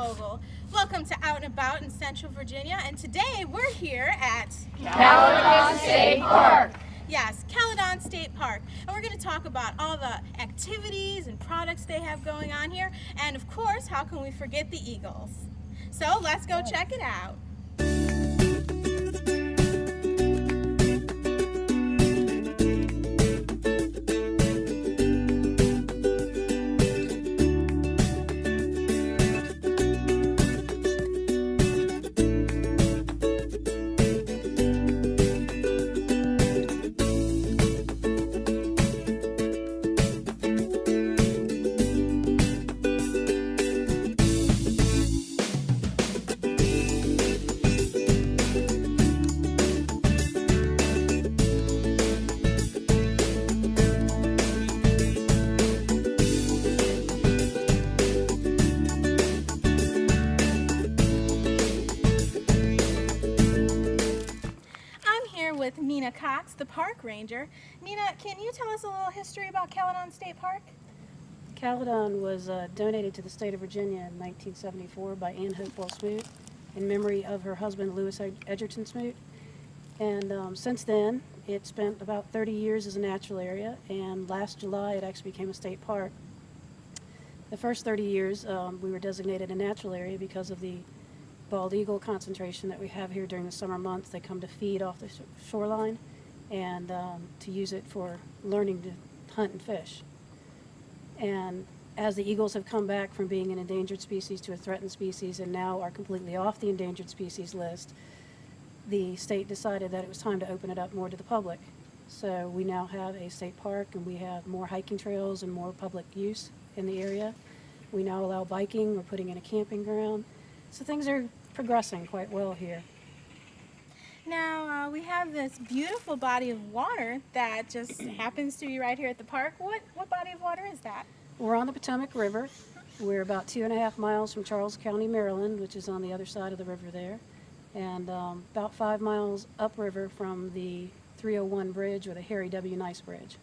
Vogel. Welcome to Out and About in Central Virginia, and today we're here at Caledon State Park. Yes, Caledon State Park. And we're going to talk about all the activities and products they have going on here, and of course, how can we forget the Eagles? So let's go check it out. With Mina Cox, the park ranger. Mina, can you tell us a little history about Caledon State Park? Caledon was donated to the state of Virginia in 1974 by Ann Hopewell Smoot in memory of her husband Louis Edgerton Smoot. And since then, it spent about 30 years as a natural area, and last July it actually became a state park. The first 30 years we were designated a natural area because of the bald eagle concentration that we have here during the summer months. They come to feed off the shoreline and to use it for learning to hunt and fish. And as the eagles have come back from being an endangered species to a threatened species and now are completely off the endangered species list, the state decided that it was time to open it up more to the public. So we now have a state park, and we have more hiking trails and more public use in the area. We now allow biking. We're putting in a camping ground. So things are progressing quite well here. Now, we have this beautiful body of water that just happens to be right here at the park. What body of water is that? We're on the Potomac River. We're about 2.5 miles from Charles County, Maryland, which is on the other side of the river there, and about 5 miles upriver from the 301 bridge, or the Harry W. Nice Bridge.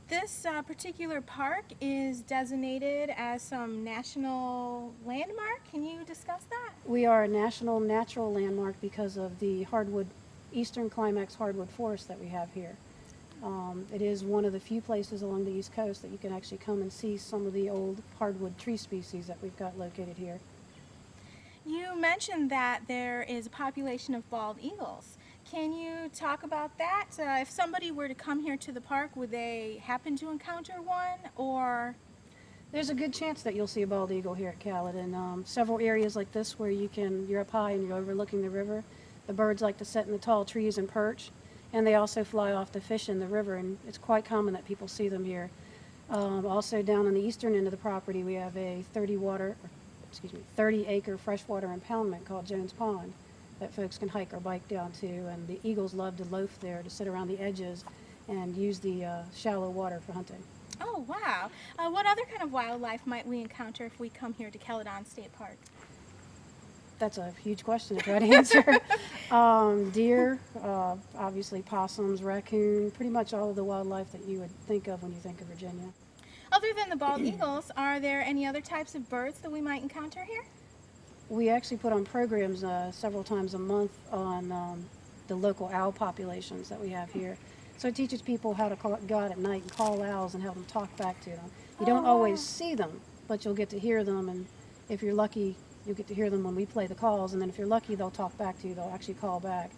This particular park is designated as some national landmark. Can you discuss that? We are a national natural landmark because of the eastern climax hardwood forest that we have here. It is one of the few places along the East Coast that you can actually come and see some of the old hardwood tree species that we've got located here. You mentioned that there is a population of bald eagles. Can you talk about that? If somebody were to come here to the park, would they happen to encounter one, or? There's a good chance that you'll see a bald eagle here at Caledon. Several areas like this where you're up high and you're overlooking the river. The birds like to sit in the tall trees and perch, and they also fly off to fish in the river, and it's quite common that people see them here. Also down on the eastern end of the property, we have a 30-acre freshwater impoundment called Jones Pond that folks can hike or bike down to, and the eagles love to loaf there, to sit around the edges and use the shallow water for hunting. Oh, wow. What other kind of wildlife might we encounter if we come here to Caledon State Park? That's a huge question to try to answer. Deer, obviously possums, raccoon, pretty much all of the wildlife that you would think of when you think of Virginia. Other than the bald eagles, are there any other types of birds that we might encounter here? We actually put on programs several times a month on the local owl populations that we have here. So it teaches people how to go out at night and call owls and have them talk back to them. You don't always see them, but you'll get to hear them, and if you're lucky, you'll get to hear them when we play the calls, and then if you're lucky, they'll talk back to you. They'll actually call back.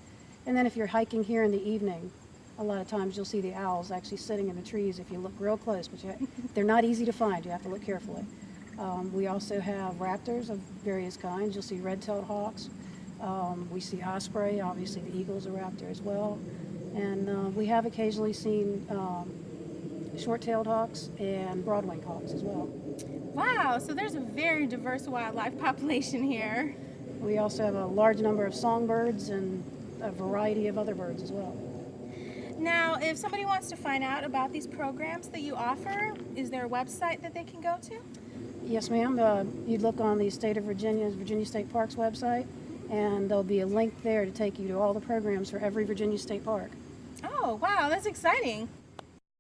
And then if you're hiking here in the evening, a lot of times you'll see the owls actually sitting in the trees if you look real close, but they're not easy to find. You have to look carefully. We also have raptors of various kinds. You'll see red-tailed hawks. We see osprey. Obviously, the eagle's a raptor as well. And we have occasionally seen short-tailed hawks and broad-winged hawks as well. Wow, so there's a very diverse wildlife population here. We also have a large number of songbirds and a variety of other birds as well. Now, if somebody wants to find out about these programs that you offer, is there a website that they can go to? Yes, ma'am. You'd look on the state of Virginia State Parks website, and there'll be a link there to take you to all the programs for every Virginia State Park. Oh, wow, that's exciting.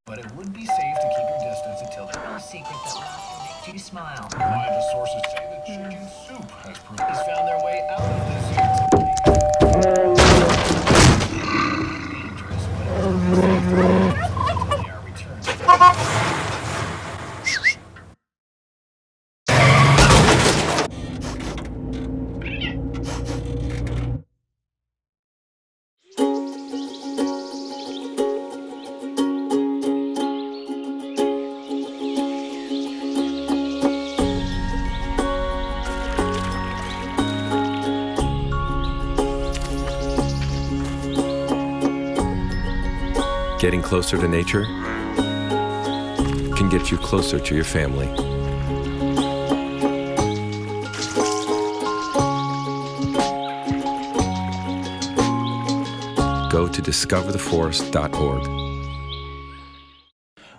But it would be safe to keep your distance until there's no secret that laughter makes you smile. My sources say that Chicken soup has found their way out of this utility. Dangerous, but it's safe. They are returning. Getting closer to nature can get you closer to your family. Go to discovertheforest.org.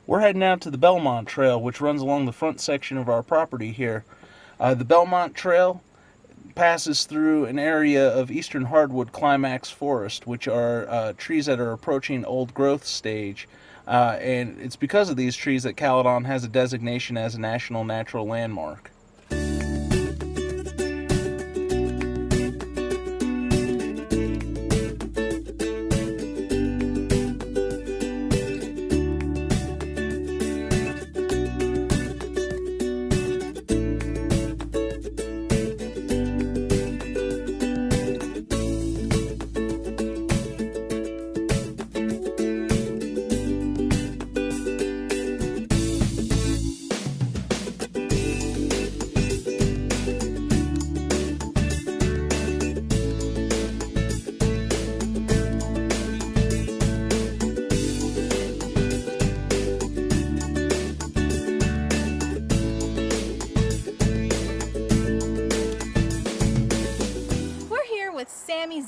We're heading out to the Belmont Trail, which runs along the front section of our property here. The Belmont Trail passes through an area of eastern hardwood climax forest, which are trees that are approaching old growth stage. And it's because of these trees that Caledon has a designation as a National Natural Landmark.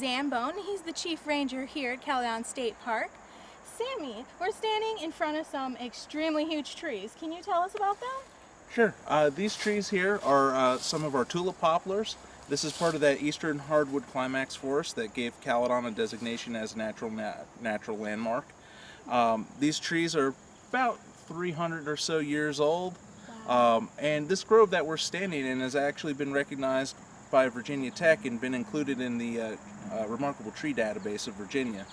Zambone. He's the chief ranger here at Caledon State Park. Sammy, we're standing in front of some extremely huge trees. Can you tell us about them? Sure. These trees here are some of our tulip poplars. This is part of that eastern hardwood climax forest that gave Caledon a designation as natural landmark. These trees are about 300 or so years old. Wow. And this grove that we're standing in has actually been recognized by Virginia Tech and been included in the Remarkable Tree Database of Virginia.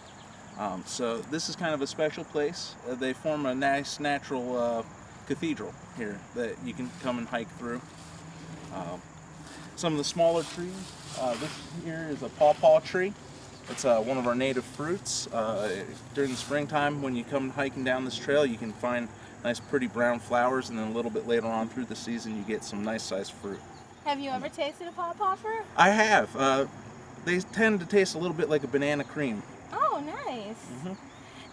So this is kind of a special place. They form a nice natural cathedral here that you can come and hike through. Some of the smaller trees, this here is a pawpaw tree. It's one of our native fruits. During the springtime when you come hiking down this trail, you can find nice pretty brown flowers, and then a little bit later on through the season you get some nice sized fruit. Have you ever tasted a pawpaw fruit? I have. They tend to taste a little bit like a banana cream. Oh, nice. Mm-hmm.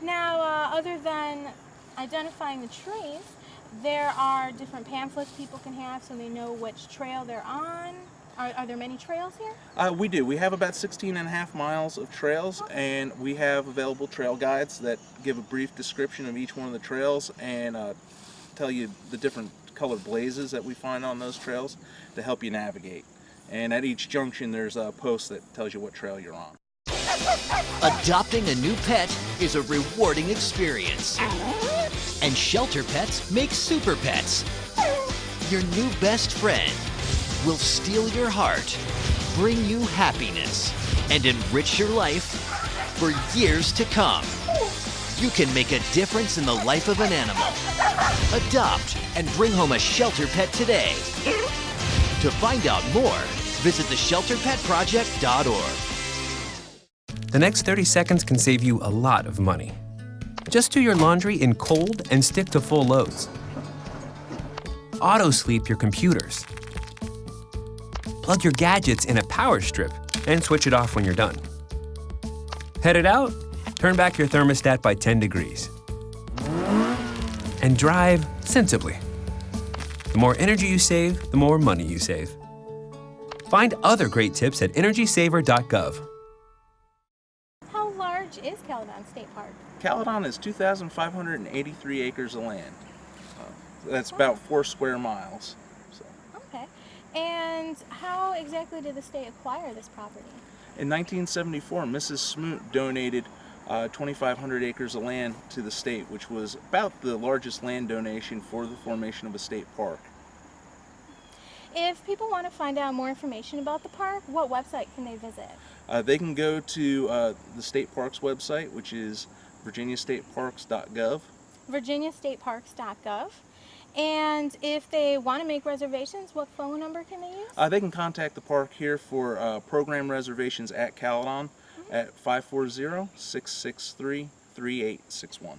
Now, other than identifying the trees, there are different pamphlets people can have so they know which trail they're on. Are there many trails here? We do. We have about 16 and a half miles of trails, and we have available trail guides that give a brief description of each one of the trails and tell you the different colored blazes that we find on those trails to help you navigate. And at each junction there's a post that tells you what trail you're on. Adopting a new pet is a rewarding experience. And shelter pets make super pets. Your new best friend will steal your heart, bring you happiness, and enrich your life for years to come. You can make a difference in the life of an animal. Adopt and bring home a shelter pet today. To find out more, visit theshelterpetproject.org. The next 30 seconds can save you a lot of money. Just do your laundry in cold and stick to full loads. Auto-sleep your computers. Plug your gadgets in a power strip and switch it off when you're done. Headed out? Turn back your thermostat by 10 degrees. And drive sensibly. The more energy you save, the more money you save. Find other great tips at energysaver.gov. How large is Caledon State Park? Caledon is 2,583 acres of land. That's about 4 square miles. So. Okay. And how exactly did the state acquire this property? In 1974, Mrs. Smoot donated 2,500 acres of land to the state, which was about the largest land donation for the formation of a state park. If people want to find out more information about the park, what website can they visit? They can go to the state parks website, which is virginiastateparks.gov. virginiastateparks.gov. And if they want to make reservations, what phone number can they use? They can contact the park here for program reservations at Caledon at 540-663-3861.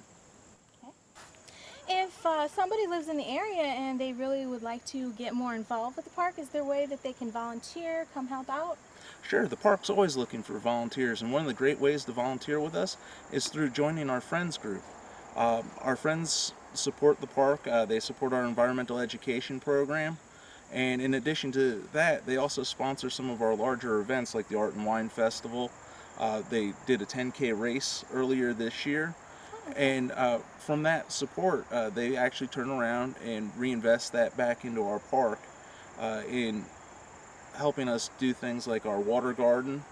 If somebody lives in the area and they really would like to get more involved with the park, is there a way that they can volunteer, come help out? Sure, the park's always looking for volunteers, and one of the great ways to volunteer with us is through joining our Friends group. Our friends support the park, they support our environmental education program, and in addition to that, they also sponsor some of our larger events like the Art and Wine Festival. They did a 10K race earlier this year, and from that support, they actually turn around and reinvest that back into our park in helping us do things like our water garden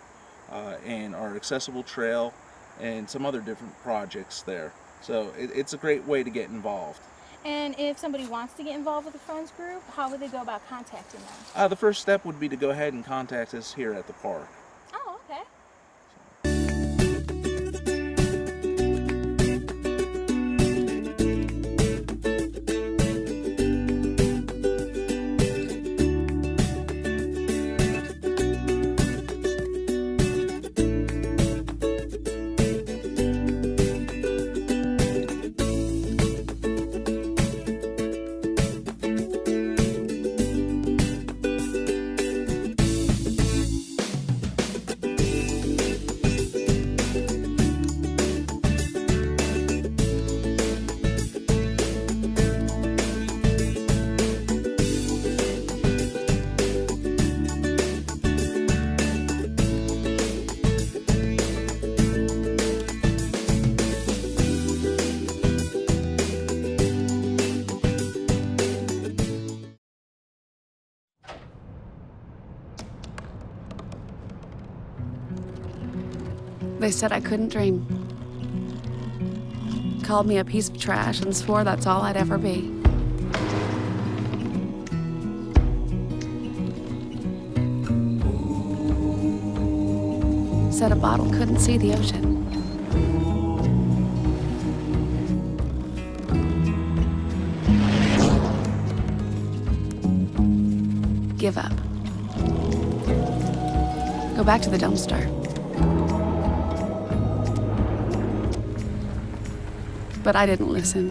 and our accessible trail and some other different projects there. So it's a great way to get involved. And if somebody wants to get involved with the Friends group, how would they go about contacting them? The first step would be to go ahead and contact us here at the park. Oh, okay. They said I couldn't dream. Called me a piece of trash and swore that's all I'd ever be. Said a bottle couldn't see the ocean. Give up. Go back to the dumpster. But I didn't listen.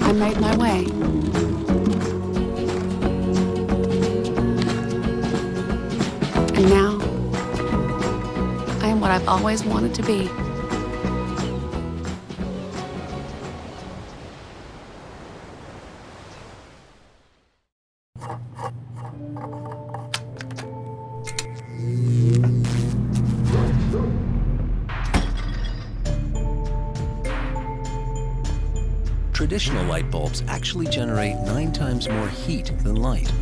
I made my way. And now, I am what I've always wanted to be. Traditional light bulbs actually generate 9 times more heat than light.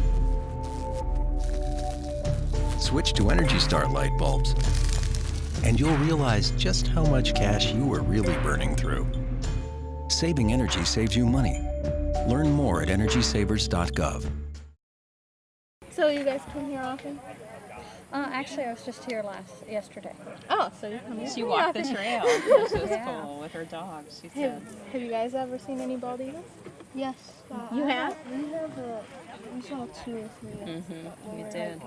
Switch to Energy Star light bulbs, and you'll realize just how much cash you are really burning through. Saving energy saves you money. Learn more at energysavers.gov. So you guys come here often? Actually, I was just here yesterday. Oh, so you come here? She walked the trail, which was Yeah. cool, with her dog, she said. Have you guys ever seen any bald eagles? Yes. You have? We saw 2 or 3. We did.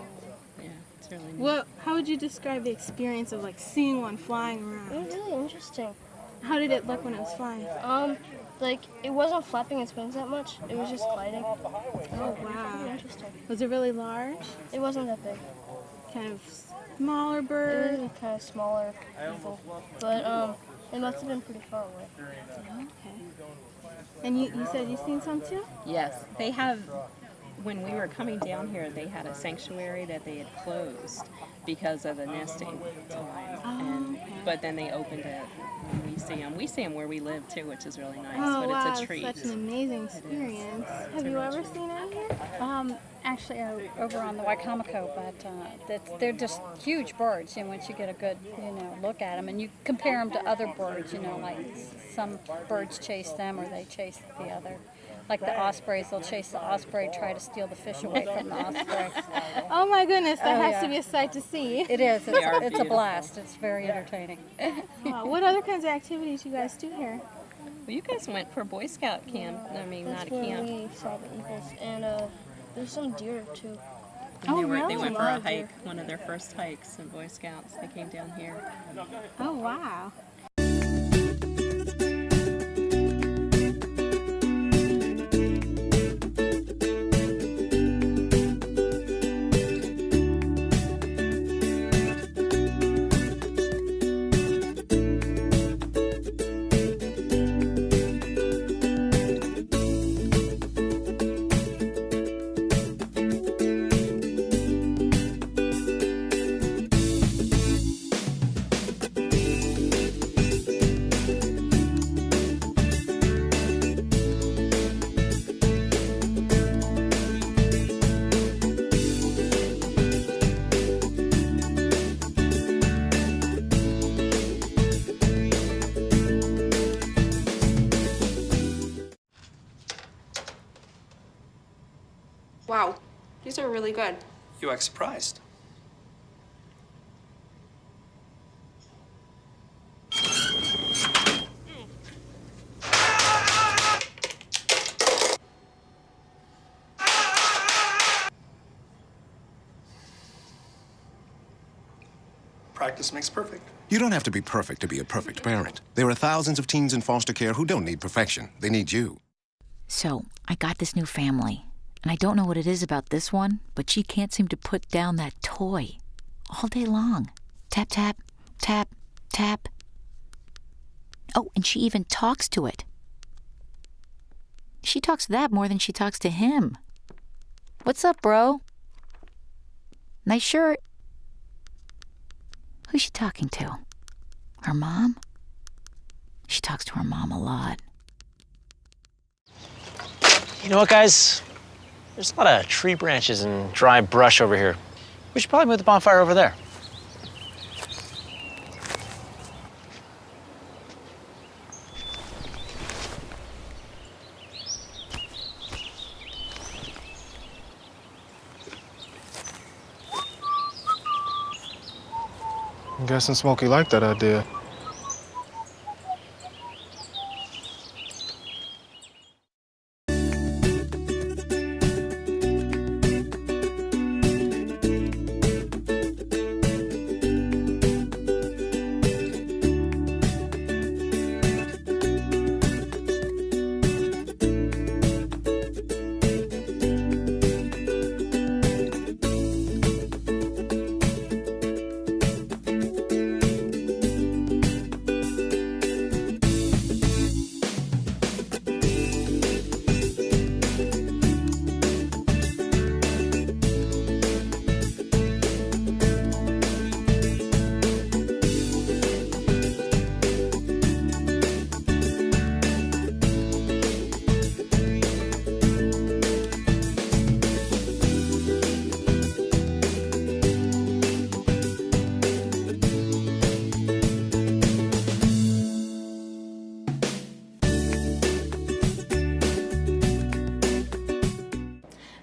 Yeah, it's really neat. Well, how would you describe the experience of like seeing one flying It around? was really interesting. How did it look when it was flying? Like, it wasn't flapping its wings that much. It was just gliding. Oh, Pretty wow. interesting. Was it really large? It wasn't that big. Kind of smaller It bird? was kind of smaller people. But, it must have been pretty far away. Okay. And you said you've seen some too? Yes, they have, when we were coming down here, they had a sanctuary that they had closed because of the nesting time. But then they opened it, and we see them. We see them where we live too, which is really nice, Oh, but wow, it's a treat. such an amazing experience. Have you ever seen any here? Actually, over on the Waikamaco, but they're just huge birds. And once you get a good, look at them, and you compare them to other birds, like some birds chase them or they chase the other. Like the ospreys, they'll chase the osprey, try to steal the fish away from the osprey. Oh my goodness, that Oh, has yeah. to be a sight to see. It is. They are It's a beautiful. blast. It's very entertaining. What other kinds of activities you guys do here? Well, you guys went for Boy Scout camp. I mean, That's not a where camp. we saw the eagles, and there's some deer too. And Oh, they really? went for a Larger. hike, one of their first hikes in Boy Scouts. They came down here. Oh, wow. Wow, these are really good. You act surprised. Practice makes perfect. You don't have to be perfect to be a perfect parent. There are thousands of teens in foster care who don't need perfection. They need you. So, I got this new family, and I don't know what it is about this one, but she can't seem to put down that toy all day long. Tap, tap, tap, tap. Oh, and she even talks to it. She talks to that more than she talks to him. What's up, bro? Nice shirt. Who's she talking to? Her mom? She talks to her mom a lot. You know what, guys? There's a lot of tree branches and dry brush over here. We should probably move the bonfire over there. I'm guessing Smokey liked that idea.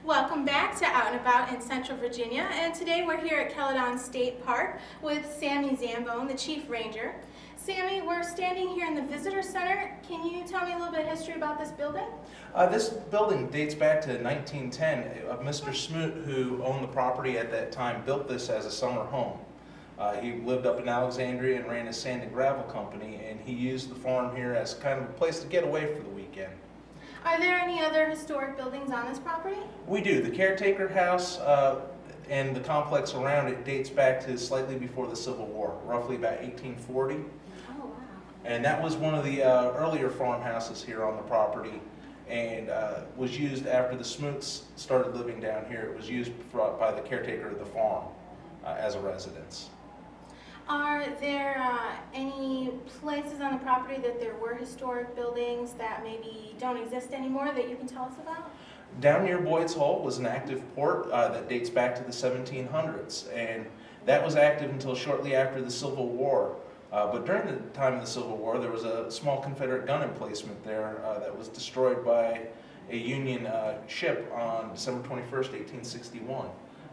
Welcome back to Out and About in Central Virginia, and today we're here at Caledon State Park with Sammy Zambone, the Chief Ranger. Sammy, we're standing here in the Visitor Center. Can you tell me a little bit of history about this building? This building dates back to 1910. Mr. Smoot, who owned the property at that time, built this as a summer home. He lived up in Alexandria and ran a sand and gravel company, and he used the farm here as kind of a place to get away for the weekend. Are there any other historic buildings on this property? We do. The caretaker house and the complex around it dates back to slightly before the Civil War, roughly about 1840. Oh, wow. And that was one of the earlier farmhouses here on the property, and was used after the Smoots started living down here. It was used by the caretaker of the farm as a residence. Are there any places on the property that there were historic buildings that maybe don't exist anymore that you can tell us about? Down near Boyd's Hole was an active port that dates back to the 1700s, and that was active until shortly after the Civil War. But during the time of the Civil War, there was a small Confederate gun emplacement there that was destroyed by a Union ship on December 21st, 1861.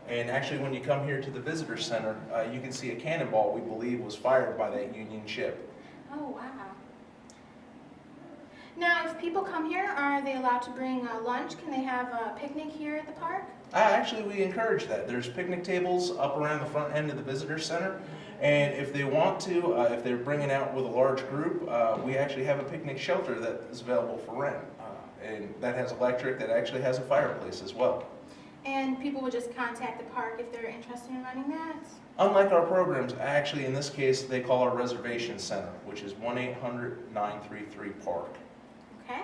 And actually, when you come here to the visitor center, you can see a cannonball we believe was fired by that Union ship. Oh, wow. Now, if people come here, are they allowed to bring lunch? Can they have a picnic here at the park? Actually, we encourage that. There's picnic tables up around the front end of the visitor center. And if they want to, if they're bringing out with a large group, we actually have a picnic shelter that is available for rent. And that has electric, that actually has a fireplace as well. And people would just contact the park if they're interested in running that? Unlike our programs, actually in this case, they call our reservation center, which is 1-800-933-PARK. Okay.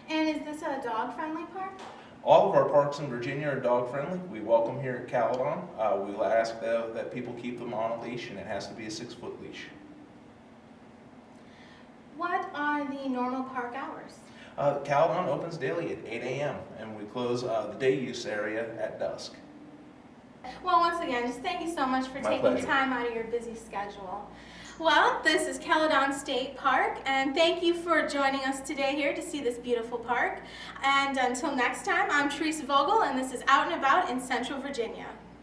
And is this a dog-friendly park? All of our parks in Virginia are dog-friendly. We welcome here at Caledon. We ask, though, that people keep them on a leash, and it has to be a 6-foot leash. What are the normal park hours? Caledon opens daily at 8 a.m., and we close the day use area at dusk. Well, once again, just thank you so much for My taking pleasure. time out of your busy schedule. Well, this is Caledon State Park, and thank you for joining us today here to see this beautiful park. And until next time, I'm Teresa Vogel, and this is Out and About in Central Virginia.